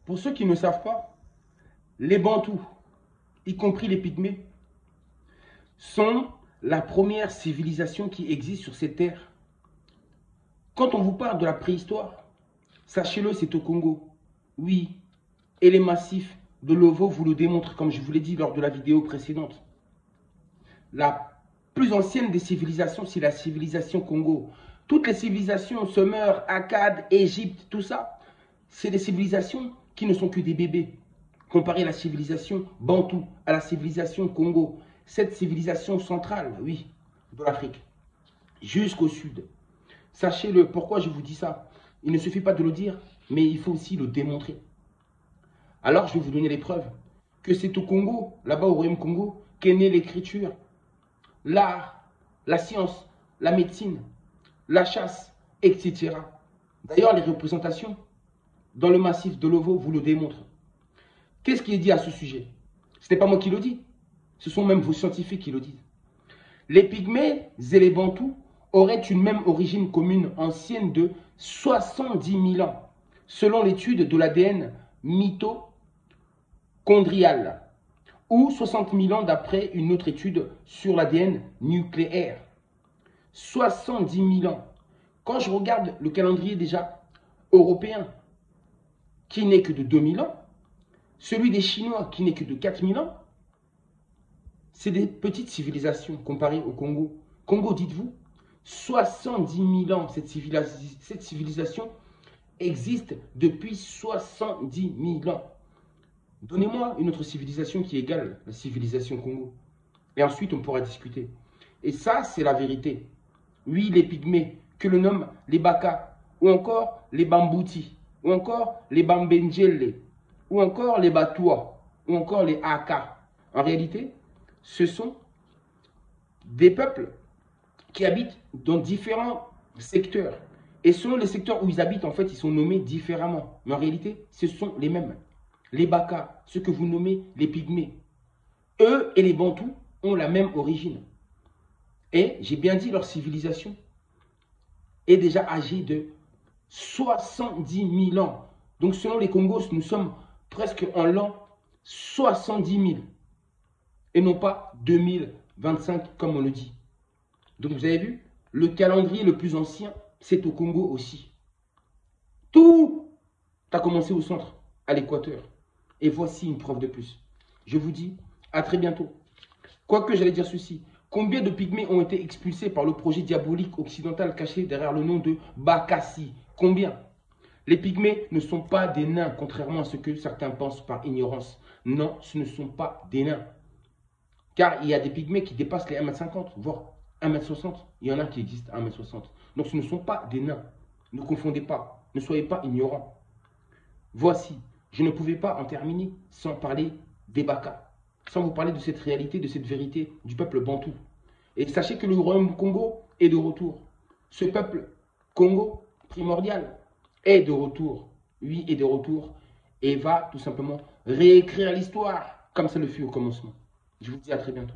Pour ceux qui ne savent pas, les Bantous, y compris les Pygmées, sont la première civilisation qui existe sur cette terre. Quand on vous parle de la préhistoire, sachez-le, c'est au Congo. Oui, et les massifs de Lovo vous le démontrent, comme je vous l'ai dit lors de la vidéo précédente. La plus ancienne des civilisations, c'est la civilisation Congo. Toutes les civilisations, Sumer, Akkad, Égypte, tout ça, c'est des civilisations qui ne sont que des bébés. Comparé à la civilisation Bantou, à la civilisation Congo, cette civilisation centrale, oui, de l'Afrique, jusqu'au sud. Sachez-le, pourquoi je vous dis ça? Il ne suffit pas de le dire, mais il faut aussi le démontrer. Alors, je vais vous donner les preuves que c'est au Congo, là-bas au Royaume Congo, qu'est née l'écriture, l'art, la science, la médecine, la chasse, etc. D'ailleurs, les représentations dans le massif de Lovo vous le démontrent. Qu'est-ce qui est dit à ce sujet? Ce n'est pas moi qui le dis, ce sont même vos scientifiques qui le disent. Les Pygmées et les Bantous auraient une même origine commune ancienne de 70 000 ans, selon l'étude de l'ADN mitochondrial, ou 60 000 ans d'après une autre étude sur l'ADN nucléaire. 70 000 ans. Quand je regarde le calendrier déjà européen, qui n'est que de 2000 ans, celui des Chinois, qui n'est que de 4000 ans, c'est des petites civilisations comparées au Congo. Congo, dites-vous, 70 000 ans, cette civilisation existe depuis 70 000 ans. Donnez-moi une autre civilisation qui égale la civilisation Congo. Et ensuite, on pourra discuter. Et ça, c'est la vérité. Oui, les Pygmées, que l'on nomme les Baka, ou encore les Bambouti, ou encore les Bambenjele, ou encore les Batoua, ou encore les Aka. En réalité, ce sont des peuples qui habitent dans différents secteurs. Et selon les secteurs où ils habitent, en fait, ils sont nommés différemment. Mais en réalité, ce sont les mêmes. Les Baka, ceux que vous nommez les Pygmées, eux et les Bantous ont la même origine. Et j'ai bien dit, leur civilisation est déjà âgée de 70 000 ans. Donc selon les Congos, nous sommes presque en l'an 70 000. Et non pas 2025 comme on le dit. Donc vous avez vu, le calendrier le plus ancien, c'est au Congo aussi. Tout a commencé au centre, à l'équateur. Et voici une preuve de plus. Je vous dis à très bientôt. Quoique j'allais dire ceci, combien de Pygmées ont été expulsés par le projet diabolique occidental caché derrière le nom de Bakassi? Combien? Les Pygmées ne sont pas des nains, contrairement à ce que certains pensent par ignorance. Non, ce ne sont pas des nains. Car il y a des Pygmées qui dépassent les 1,50 m, voire 1,60 m. Il y en a qui existent à 1,60 m. Donc ce ne sont pas des nains. Ne confondez pas. Ne soyez pas ignorants. Voici, je ne pouvais pas en terminer sans parler des Baka, sans vous parler de cette réalité, de cette vérité du peuple bantou. Et sachez que le royaume Congo est de retour. Ce peuple Congo primordial est de retour. Oui, est de retour. Et va tout simplement réécrire l'histoire comme ça le fut au commencement. Je vous dis à très bientôt.